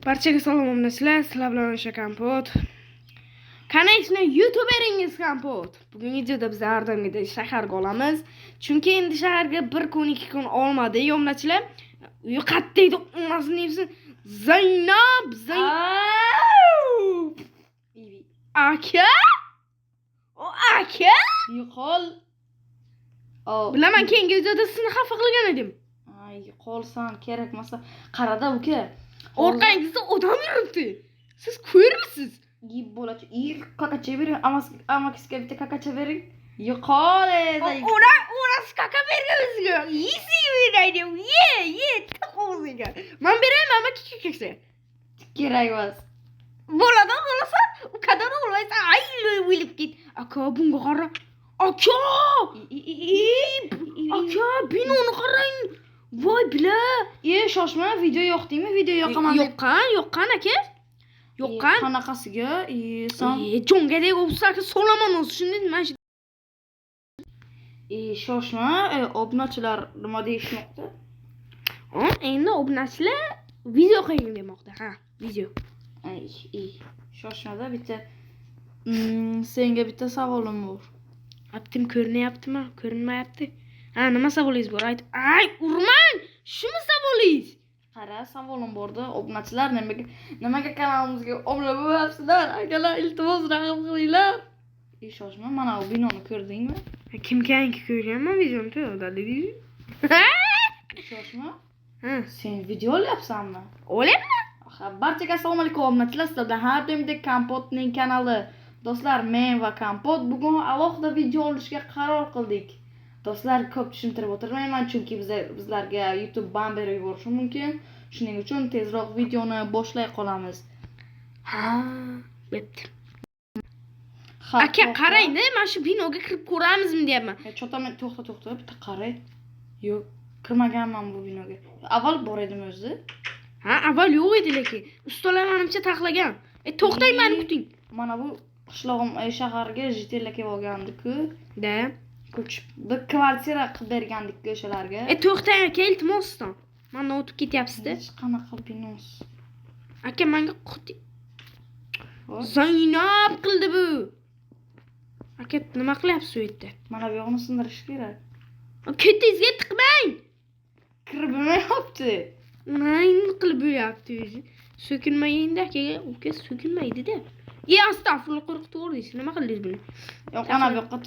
Barchaga salom obunachilar, sizlar bilan o'sha Kompot. Qanday YouTuberingiz Kompot. Bugungi videoda biz har doimgidek shaharga olamiz. Chunki endi shaharga 1 kun 2 kun olmadi, obunachilar. Yo'qotdaydi onasini nefsin. Zaynab. Aka? O aka? Yo'qol. Bilaman, keyingi videoda sizni xafa qilgan edim. Ay, qolsan kerakmasa qarada uka. Orqangizda odam yuribdi. Siz ko'rmisiz? Yeb bo'ladi. Kakacha bering, amakisiga bitta kakacha bering. Yo'qol edi. Orasi kaka berganingizga. Yesi beraydim. Ye, taqo'ziga. Men berayman, amaki kakasi. Kerak emas. Bo'ladi, xolosan. U kadar olmaysa, ay, o'lib ket. Aka, bunga qara. Aka! Aka, binoni qarang. Voy bila. Shoshma, video yo'qdimi? Video yoqaman. Yo'qqan aka. Yo'qqan. Qanaqasiga? Sen jongadek o'psaki solaman o'zi. Shunday mana shu. Shoshma, obunachilar nima deyishmoqda? Endi obunachilar video qo'ying demoqda. Ha, video. Shoshmada bitta senga bitta savolim bor. Aptim ko'rinyaptimi? Ko'rinmayapti. Ha, nima savolingiz bor? Aytib. Ay, urmang. Shumi savolingiz? Qara, savolim borda. Obunachilar nimaga kanalimizga obuna bo'lmayapsizlar? Akalar, iltimos rahim qilinglar. Shoshma, mana bu binoni ko'rdingmi? Kimganki ko'rganman videoni to'g'ri. Shoshma? Ha, Sen video olyapsanmi? olyapman. Barchaga assalomu alaykum obunachilar. Sizlar bilan har doimdek Kompotning kanali. Do'stlar, men va Kompot bugun alohida video olishga qaror qildik. Do'stlar, ko'p tushuntirib o'tirmayman, chunki bizlarga YouTube ban berib yuborishi mumkin. Shuning uchun tezroq videoni boshlay qolamiz. Ha, bo'pti. Aka, qarang-da, mana shu binoga kirib ko'ramizmi deyapman. Cho'taman, to'xta, bitta qarang. Yo'q, kirmaganman bu binoga. Avval bor edim o'zi. Ha, avval yo'q edi, lekin ustalar menimcha taxlagan. To'xtang, meni kuting. Mana bu qishlog'im shaharga jitelga kelib olgandik-ku. Da. Ko'chib bir kvartira qilib bergandik-ku o'shalarga. To'xtang aka, iltimosdan. Mendan o'tib ketyapsiz-da. Hech qanaqa binos. Aka, menga quti. Zaynab qildi bu. Aka, nima qilyapsiz u yerda? Mana bu yo'qni sindirish kerak. Ketingizga tiqmang. Kirib bo'lmayapti. Nima qilib bo'lyapti o'zi? So'kinmayingda aka, uka so'kinmaydi-da. Astag'firullah, qo'rqitib o'rdingiz. Nima qildingiz buni? Yo'q, ana bu yoqqa.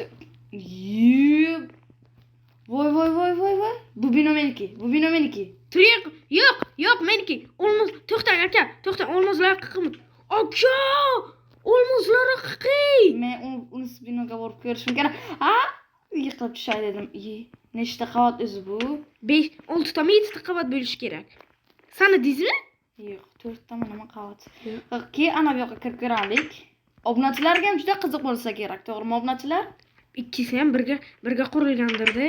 Voy. Bu bino meniki. Turing. Yo'q, meniki. Olmos, to'xtang aka. To'xtang, olmoslar qilmi? Aka! Olmoslar haqiqiy. Men uni binoga borib ko'rishim kerak. Yiqilib tushay dedim. Nechta qavat o'zi bu? 5, 6 ta, 7 ta qavat bo'lishi kerak. Sanadingizmi? Yo'q, 4 ta nima qavat. Keyin ana bu yoqqa kirib ko'raylik. Obunachilarga ham juda qiziq bo'lsa kerak, to'g'rimi obunachilar? Ikkisi ham birga qurilgandir-da.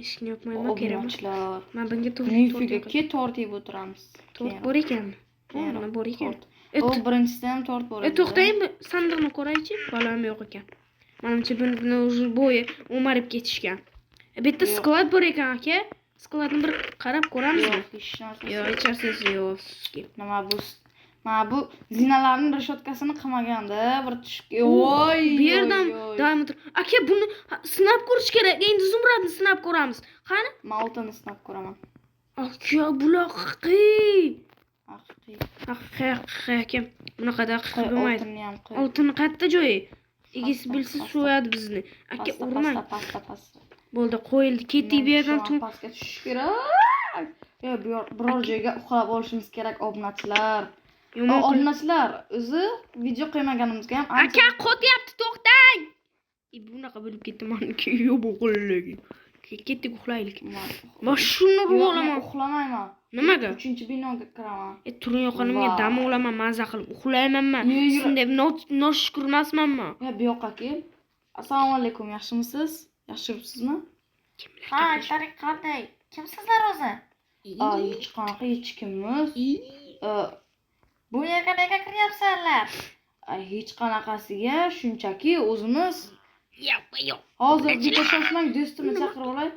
Eshikni yopmayman kerak. Obunachilar. Men bunga Nifiga tort yeb o'tiramiz. Tort bor ekanmi? Mana bor ekan. O birinchisidan ham tort bor edi. To'xtang, sandiqni ko'raychi. Balam yo'q ekan. Menimcha buni o'zi bo'yi o'marib ketishgan. Bitta sklad bor ekan aka. Skladni bir qarab ko'ramizmi? Yo'q, hech narsasi yo'q. Mana bu zinalarning rashotkasini qilmaganda bir tushga. Voy. Bu yerdan davom etir. Aka, buni sinab ko'rish kerak. Endi zumradni sinab ko'ramiz. Qani? Men oltinni sinab ko'raman. Aka, bular haqiqiy. Haqiqiy. Aka, bunaqada haqiqiy bo'lmaydi. Oltinni ham qo'y. Oltinni qayerda joyi? Egasi bilsa so'yadi bizni. Aka, urmang. Pasta. Bo'ldi, qo'yildi. Ketdik bu yerdan. Pastga tushish kerak. Biror joyga uxlab olishimiz kerak obunachilar. Obunachilar, o'zi video qo'ymaganimizga ham aka, qo'tyapti, to'xtang. Bunaqa bo'lib ketdi meniki. Yo'q, bu qo'llaga. Ketdik, uxlaylik. Men shuni olaman. Uxlamayman. Nimaga? 3-binoga kiraman. Turing yoqanimga dam olaman, maza qilib uxlayman men. Shunday noshukur emasman men. Bu yoqqa kel. Assalomu alaykum, yaxshimisiz? Yaxshimizmi? Ha, ishlar qanday? Kimsizlar o'zi? Hech qanaqa hech kimmiz. Bu yerga nega kiryapsizlar? Hech qanaqasiga, shunchaki o'zimiz. Yo'q. Hozir bitta shoshmang, do'stimni chaqirib olay.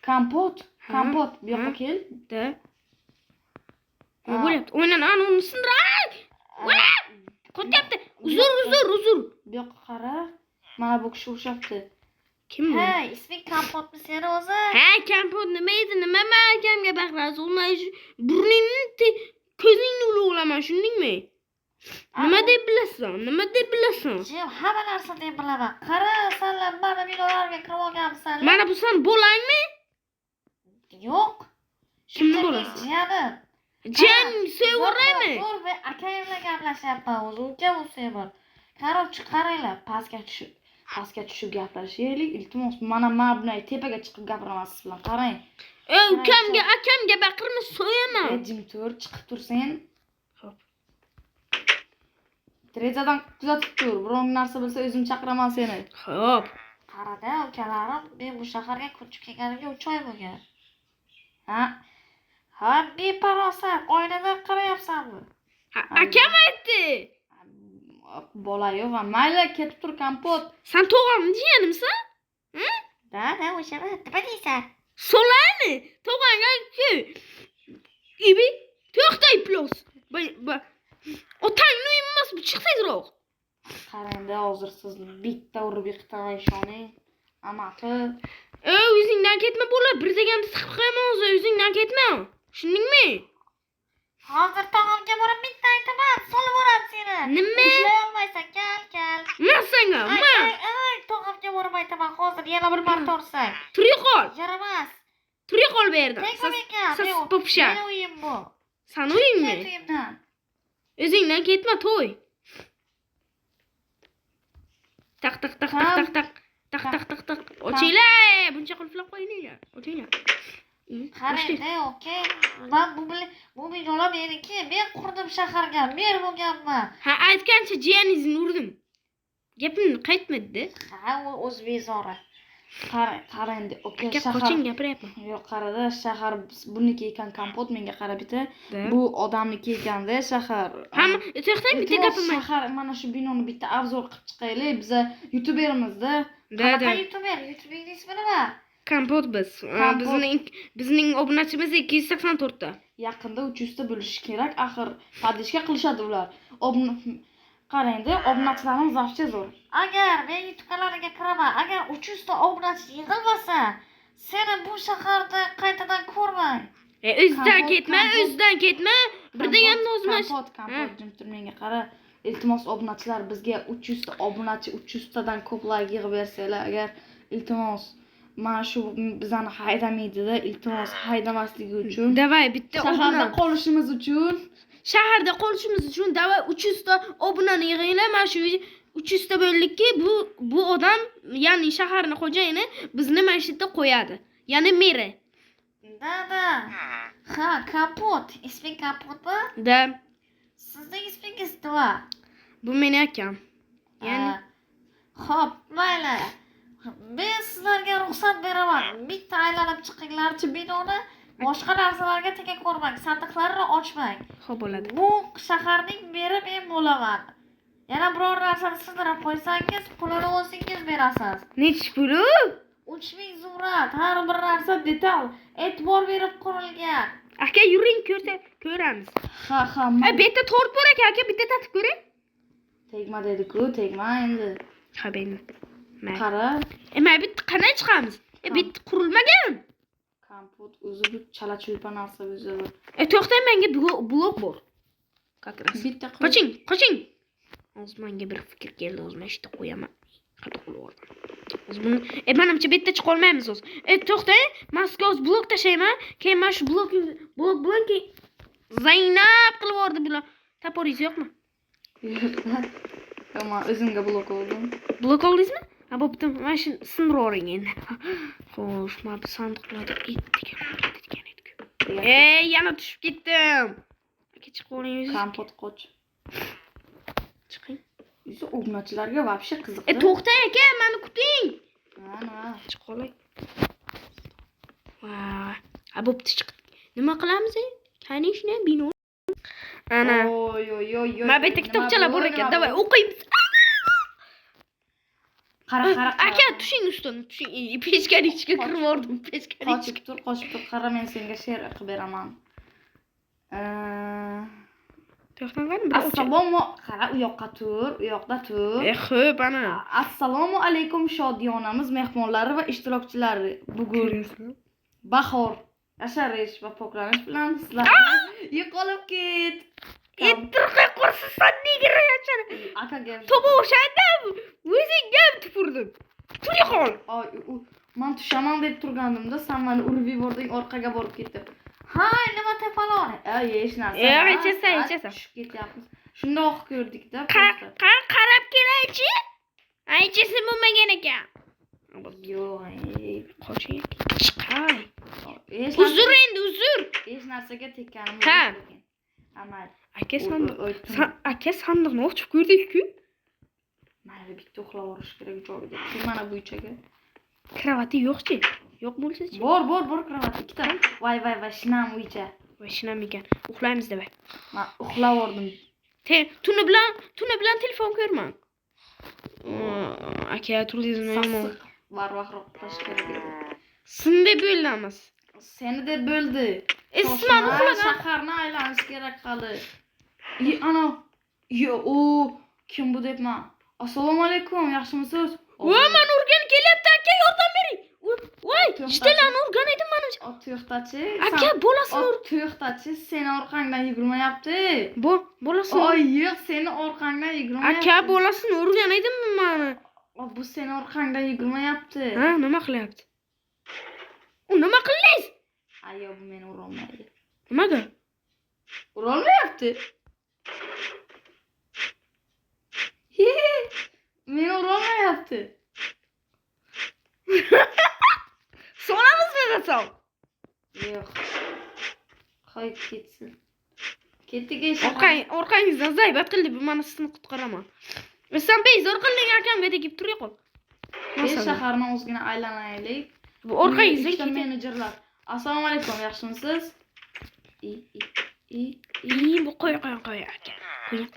Kompot, bu yoqqa kel. Da. Nima bo'lyapti? O'ynan ana uni sindiray. Qo'tyapti. Uzr. Bu yoqqa qara. Mana bu kishi urishyapti. Kim bu? Hey, isming Kompotmi seni o'zi? Ha, kampot nima edi? Nima akamga baqirasiz? Burningni ko'zingni ulug'laman, tushundingmi? Nima deb bilasan? Jim, hamma narsa deb bilaman. Qara, senlar mana binolarga kirib olganmisan. Mana bu san bo'langmi? Yo'q. Kimni bo'lasiz? Jiyanim. Jan sevraymi? Zo'r ve akam bilan gaplashyapman o'zi. Uka o'sayman. Qarovchi qaranglar, pastga tushib gaplashaylik. Iltimos, mana bilan tepaga chiqib gapiramiz siz bilan. Qarang. Akamga baqirma, so'yaman. Jim tur, chiqib tur sen. Xo'p. Terezadan kuzatib tur. Biror narsa bo'lsa o'zim chaqiraman seni. Xo'p. Qarada, ukalarim, men bu shaharga ko'chib kelganimga 3 oy bo'lgan. Ha, beparosat, oynadan qarayapsanmi? Akam aytdi. Bola-yu va mayli ketib tur kompot. Sen tog'amni jiyanimsan? Da, o'shani nima deysan? Solaymi? Tog'angga-ku. Ibi, to'xtay plos. Otangni uyinmas, bu chiq tezroq. Qarangda hozir siz bitta urib yiqitaman ishoning. Amaqi. O'zingdan ketma bo'la, bir deganda tiqib qo'yaman o'zi, o'zingdan ketma. Tushundingmi? Hozir tog'amga borib bitta aytaman, solib yuboradi seni. Nima? Ishlay olmaysan, kel. Men senga, Ay, tog'amga borib aytaman, hozir yana bir marta ursang. Turi qol. Yaramas. Turi qol bu yerda. Siz popsha. Meni uyim bu. Sen uyingmi? Uyimdan. O'zingdan ketma, to'y. Taq. Ochinglar, buncha qulflab qo'yinglar. Ochinglar. Qarangda, okey. Men bu binolar meniki. Men qurdim shaharga, mer bo'lganman. Ha, aytgancha jiyaningizni urdim. Gapimni qaytmadi. Ha, u o'z bezori. Qarangda, okey, Gap shahar. qochin gapiryapman. Yo'q, qarada, shahar buniki ekan kompot, menga qara bitta. Bu odamniki ekanda shahar. Hamma to'xtang, bitta gapim bor. Shahar mana shu binoni bitta obzor qilib chiqaylik. Biz youtuberimizda. Qanaqa youtuber? YouTube'ning ismi nima? Kompot biz. Bizning obunachimiz 284 ta. Yaqinda 300 ta bo'lishi kerak. Axir podishka qilishadi ular. Qarangda, obunachilarimiz вообще zo'r. Agar men YouTube kanaliga kiraman, agar 300 ta obunachi yig'ilmasa, seni bu shaharda qaytadan ko'rmang. O'zidan ketma. Bir deganda o'zimiz. Kompot jim tur menga qara. Iltimos obunachilar bizga 300 ta obunachi 300 tadan ko'plar yig'ib bersanglar, agar iltimos mana shu bizani haydamaydi-da, iltimos haydamasligi uchun. Davay bitta shaharda qolishimiz uchun davay 300 ta obunani yig'inglar. Mana shu 300 ta bo'ldikki, bu odam, ya'ni shaharning xo'jayini bizni mana shu yerda qo'yadi. Ya'ni meri. Da. Ha, Kompot. Isming Kompotmi? Da. Sizning ismingiz nima? Bu meni akam. Ya'ni xo'p, mayli. Men sizlarga ruxsat beraman. Bitta aylanib chiqinglarchi binoni, boshqa narsalarga teka ko'rmang, sandiqlarni ochmang. Xo'p bo'ladi. Bu shaharning meri men bo'laman. Yana biror narsani sindirib qo'ysangiz, pulini o'zingiz berasiz. Nechi puli? 3000 zumrad. Har bir narsa detal, e'tibor berib qurilgan. Aka, yuring, ko'ramiz. Ha. Bu yerda to'rt bor aka, bitta tatib ko'ring. Tegma dedi-ku, tegma endi. Ha, ben. Qara. Men bitta qanday chiqamiz? Bitta qurilmagan. Kompot o'zi bu chala-chulpa narsa o'zi. To'xtang, menga blok bor. Как раз. Bitta Qoching. Hozir menga bir fikr keldi, o'zim ishda qo'yaman. Xato qilib oldim. O'zi buni, menimcha bitta chiqa olmaymiz o'zi. To'xtang, Moskva o'z blok tashlayman. Keyin men shu blok bilan keyin Zaynab qilib yubordi bular. Taporingiz yo'qmi? Tamam, o'zimga blok oldim. Blok oldingizmi? Ha, bo'pti. Mana shu sindirib yuboring endi. Xo'sh, men bu sandiqlarda ittiga qo'ygan edik. Yana tushib ketdim. Aka, chiqib oling. Kompot qoch. Chiqing. O'zi obunachilarga вообще qiziq. To'xtang aka, meni kuting. Mana. Chiqib olay. Ha, bo'pti, chiqdik. Nima qilamiz? Конечно, bino. Ana. Oy. Men bitta kitobchalar bor ekan. Davay, o'qiymiz. Qara. Aka, tushing ustidan, tushing. Pechkaning ichiga kirib oldim, Qochib tur. Qara, men senga she'r o'qib beraman. To'xtan qani? Assalomu qara u yoqqa tur, u yoqda tur. Xo'p, ana. Assalomu alaykum shodiyonamiz mehmonlari va ishtirokchilari. Bugun bahor, yasharish va poklanish bilan sizlarga yo'qolib ket. Ettirqa qo'rsasan nigri yachar. Akaga To'g'ri o'shandan o'zingga tupurdim. Tur yo'qol. Men tushaman deb turganimda sen meni urib yubording, orqaga borib ketdim. Ha, nima tepalon? Hech narsa. Ichasan. Tushib ketyapmiz. Shundoq ko'rdik-da. Qarab kelaychi. Aychisi bo'lmagan ekan. Yo'q, Qoching. Chiqay. Hech Uzr endi, uzr. hech narsaga tekkanimiz Ha. yo'q ekan. Amal. Aka sandiqni ochib ko'rdik-ku. Mana bitta uxlab olish kerak joyda. Mana bu ichaga. Kravati yo'q-chi. Yo'q bo'lsa-chi? Bor kravat ikkita. Voy, shinam uycha. Voy shinam ekan. Uxlaymiz deb. Men uxlab oldim. Tuni bilan telefon ko'rmang. Aka turizmni yomon. Barvaqroq uxlash kerak edi. Sindi bo'ldamiz. Seni deb bo'ldi. Isman uxlagan. Shaharni aylanish kerak hali. Ana. O, kim bu debman? Assalomu alaykum, yaxshimisiz? Voy, men urgan kelyapti, aka, yordam bering. Voy, jiddilan urgan edim men. To'xtachi. Aka, bolasini To'xtachi, seni orqangdan yugurmayapti. bolasini. Oy, yo'q, seni orqangdan yugurmayapti. Aka, bolasini urgan edim men. Bu seni orqangdan yugurmayapti. Ha, nima qilyapti? U nima qildingiz? Ayo, bu meni urolmaydi. Nimaga? Urolmayapti. Meni urolmayapti. So'ramizmi desam? Yo'q. Qo'yib ketsin. Ketdiga Orqangizdan zaybat qildi, bu meni sizni qutqaraman. Sen bezor qilding akamga tegib tur yo'q. Shaharni o'zgina aylanaylik. Bu orqangizga ikkita menejerlar. Assalomu alaykum, yaxshimisiz? Bu qo'y aka.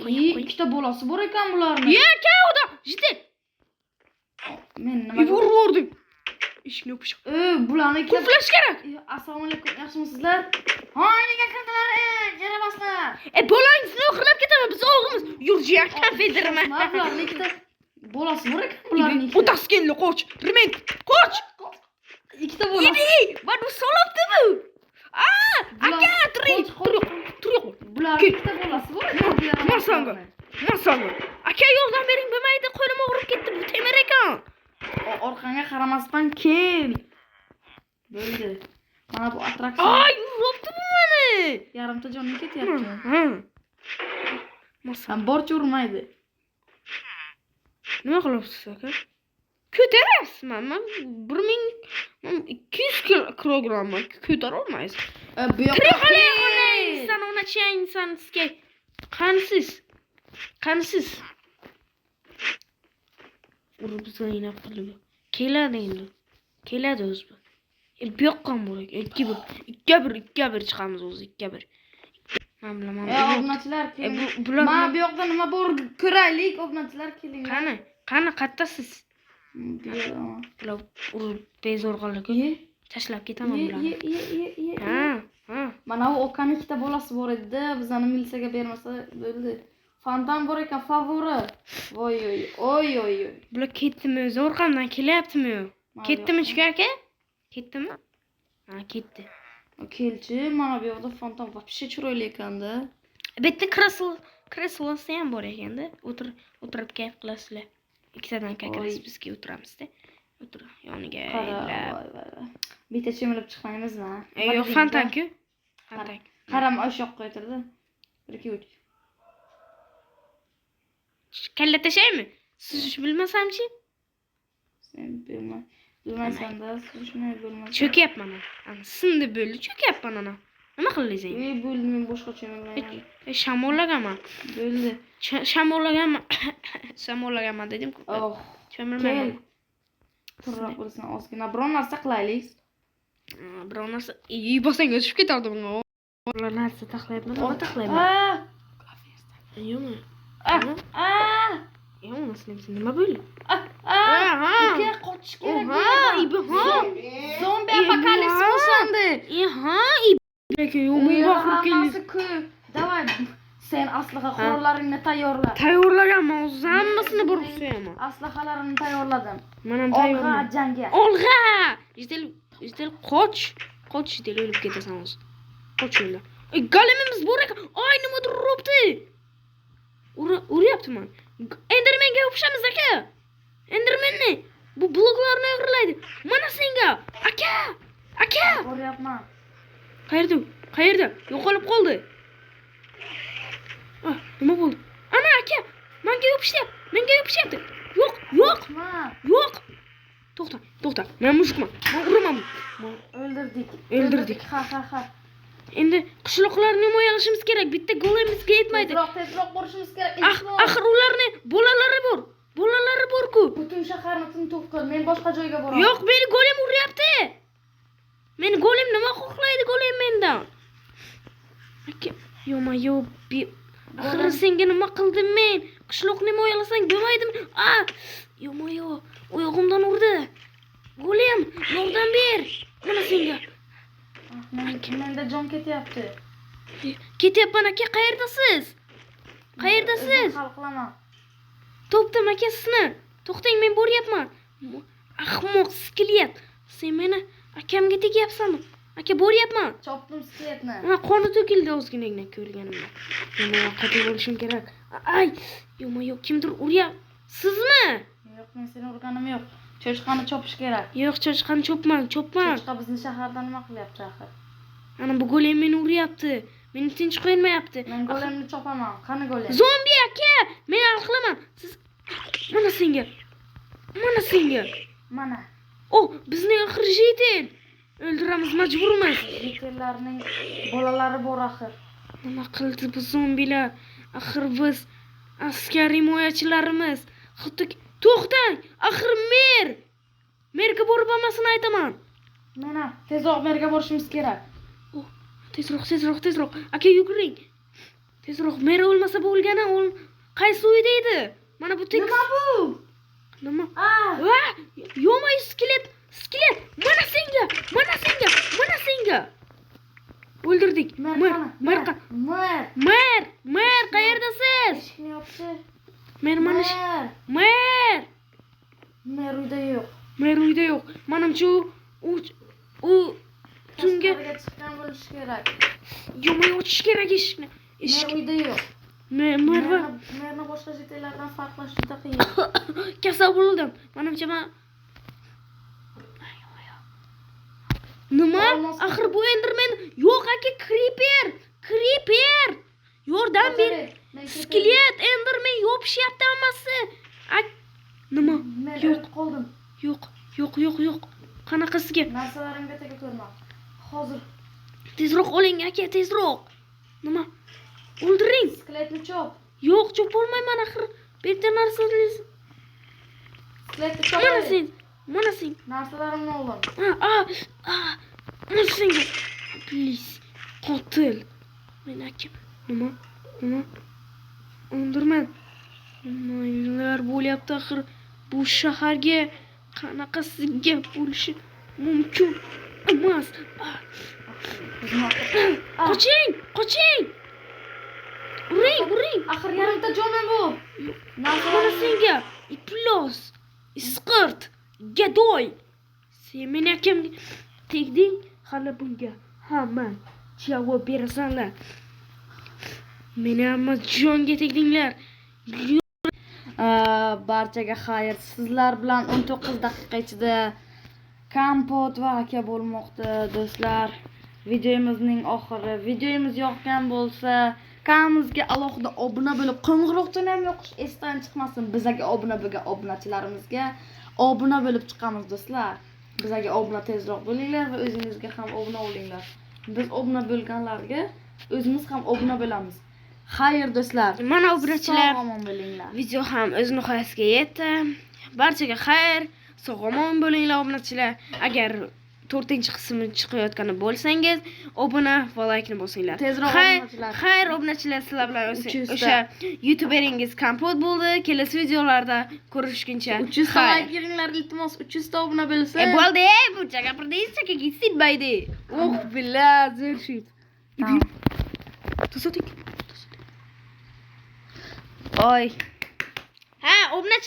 Qo'y. Ikkita bolasi bor ekan bularning. Aka, xudo, jiddi. Men nima urdim. Eshikni yopish. Bularni ikkita Qulflash kerak. Assalomu alaykum, yaxshimisizlar? Ha, nega kirdilar? Jaramaslar. Bolangizni o'qirlab ketaman, biz o'g'limiz. Yurji aka fedirma. Bularning ikkita bolasi bor ekan bularning. O'taskenli qoch. Riment, qoch. Ikkita bolasi. Mana solibdi bu. Aka, turing. Bularning ikkita bolasi bor ekan. Masanga. Aka, yordam bering, bo'lmaydi, qo'lim og'rib ketdi, bu temir ekan. Orqangga qaramasdan kel. Bo'ldi. Mana bu attraksion. Uribdi bu meni. Yarimta jonim ketyapti. Masang borchi urmaydi. nima qilyapsiz aka? Ko'taryapsiz, men 1200 kilogramm ko'tara olmaysiz. Bu yoqqa inson unachi insonga qansiz. Urib zaynab qilib. Keladi endi. Keladi o'zi. Bu yoqqa bo'rak. 2-1 chiqamiz o'zi 2-1. Men bilaman. Obunachilar keling. Men bu yoqda nima bor ko'raylik, obunachilar keling. Qani qattasiz? Bular urib bezor qildi-ku. Tashlab ketaman bularni. Mana bu okaning ikkita bolasi bor edi, bizani militsiyaga bermasa bo'ldi. Fontan bor ekan, favori. Voy. Bular ketdimi? O'zi orqamdan kelyaptimi? Ketdimi aka? Ketdimi? Ha, ketdi. Kelchi, mana bu yoqda fontan вообще chiroyli ekanda. Bitta kreslosi ham bor ekanda. O'tirib kayf qilasizlar. Ikkitadan kakras bizga o'tiramiz-da. O'tir yoniga. Voy. Bitta chimilib chiqmaymizmi? Yo'q, fontan-ku. Fontan. Qaram o'sha yoqqa o'tirdi. 1-2-3. Kalla tashaymi? Siz bilmasamchi? Sen bilmaysan-da, siz shuni bilmaysan. Cho'kyapman ana. Sindi bo'ldi, cho'kyapman ana. Nima qildingiz endi? Bo'ldi, men boshqa cho'milmayman. Shamollaganman. Bo'ldi. Shamollaganman dedim-ku. Cho'milmayman. Turroq bo'lsin, ozgina biror narsa qilaylik. Biror narsa bosangiz tushib ketardi bunga. Biror narsa taxlayapman, nima taxlayman? Yo'qmi? Yo'q, nima bo'ldi? Uka qochish kerak. Zombi Zombi apokalips boshlandi. Lekin yomonroq qilib keldi. Hammasi ku. Davay. Sen aslaha qurollaringni tayyorla. Tayyorlaganman, o'zi hammasini borib so'yaman. Aslahalarimni tayyorladim. Men ham Olg'a tayyorman. jangga. Olg'a! Jitel qoch. Qoch jitel o'lib ketasan o'zi. Qoch yo'lda. Golemimiz bor ekan. Ay, nimadir uribdi. Uryaptiman. Endermenga yopishamiz aka. Endermenni. Bu bloklarni o'g'irlaydi. Mana senga. Aka! Aka! Ko'ryapman. Qayerda? Qayerda? Yo'qolib qoldi. Ah, nima bo'ldi? Ana aka, menga yopishyapti. Yo'q. Yo'q. To'xta. Men mushukman. Men uraman. O'ldirdik. Ha. Endi qishloqlarni himoyalashimiz kerak. Bitta golemimizga yetmaydi. Tezroq borishimiz kerak. Axir ularni bolalari bor-ku. Butun shaharni tintuv qil. Men boshqa joyga boraman. Yo'q, meni golem uryapti. Meni golem nima xohlaydi golem mendan? Aka, yo, axir senga nima qildim men? Qishloqni himoyalasang bo'lmaydimi? Yo, oyog'imdan urdi. Golem, yordam ber. Mana senga. Menda jon ketyapti. Ketyapman aka, qayerdasiz? Hal qilaman. Topdim aka sizni. To'xtang, men boryapman. Ahmoq skelet. Sen meni akamga tegyapsanmi? Aka, boryapman. Chopdim skeletni. Qoni to'kildi ozginagina ko'rganimda. Nima qat'iy bo'lishim kerak. Ay, yo'q, kimdir uryapti. Sizmi? Yo'q, men seni urganim yo'q. Cho'chqani chopish kerak. Yo'q, cho'chqani chopman. Cho'chqa bizni shaharda nima qilyapti axir? Ana bu golem meni uryapti. Meni tinch qo'ymayapti. Men golemni chopaman. Qani golem? Zombi aka, men hal qilaman. Siz mana senga. Mana. Bizni axir jitel. O'ldiramiz, majburmiz. Jitellarning bolalari bor axir. Nima qildi bu zombilar? Axir biz askar himoyachilarimiz. To'xtang! Axir merga borib hammasini aytaman. Mana, tezroq merga borishimiz kerak. Tezroq. Aka, yuguring. Tezroq, mer o'lmasa bo'lgani, qaysi uyda edi? Mana bu Nima bu? Nima? Yo'may skelet. Mana senga. O'ldirdik. Mer, qayerdasiz? Eshikni yopchi. Mer uyda yo'q. Menimcha u tunga chiqqan bo'lishi kerak. Yo'may ochish kerak eshikni. Mer uyda yo'q. Merni boshqa jitellardan farqlash juda qiyin. Kasal bo'ldim. Menimcha Nima? Axir bu endermen yo'q aka, creeper. Yordam ber. Skelet, endermen yopishyapti hammasi. Nima? Men Yo'q. qoldim. Yo'q. Qanaqasiga? Narsalarimga tega ko'rma. Hozir Tezroq oling aka, tezroq. Nima? O'ldiring. skeletni chop. Yo'q, chopolmayman axir. Bu yerda narsalar. Skeletni chop. Mana sen. Narsalarimni oldim. Mana senga. Please. Qotil. Men akam. Nima? O'ndirman. Nimalar bo'lyapti axir? Bu shaharga qanaqasiga bo'lishi mumkin emas. Qoching. Uring. Axir yarimta jonim bor. Mana senga. Iflos. Isqirt. Gadoy. Sen meni akamga tegding, hali bunga hamma javob berasanlar. Meni hamma jonga tegdinglar. Barchaga xayr. Sizlar bilan 19 daqiqa ichida kompot va aka bo'lmoqda do'stlar. Videomizning oxiri. Videomiz yoqgan bo'lsa, kanalımizga alohida obuna bo'lib, qo'ng'iroqchani ham yoqish esdan chiqmasin. Bizga obuna bo'lgan obunachilarimizga obuna bo'lib chiqamiz do'stlar. Bizga obuna tezroq bo'linglar va o'zingizga ham obuna bo'linglar. Biz obuna bo'lganlarga o'zimiz ham obuna bo'lamiz. Xayr do'stlar. Mana obunachilar, sog' omon bo'linglar. video ham o'z nihoyasiga yetdi. Barchaga xayr, sog' omon bo'linglar obunachilar. Agar 4-qismi chiqayotgani bo'lsangiz, obuna va laykni bosinglar. Tezroq obunachilar. Xayr obunachilar, sizlar bilan o'sha YouTuberingiz kompot bo'ldi. Kelasi videolarda ko'rishguncha 300 ta like beringlar iltimos, 300 ta obuna bo'lsa. Bo'ldi, buncha gapirdingiz, chakaga sitmaydi. Billah, zo'r shit. Tamam. To'sadik. Oy. Ha, obunachilar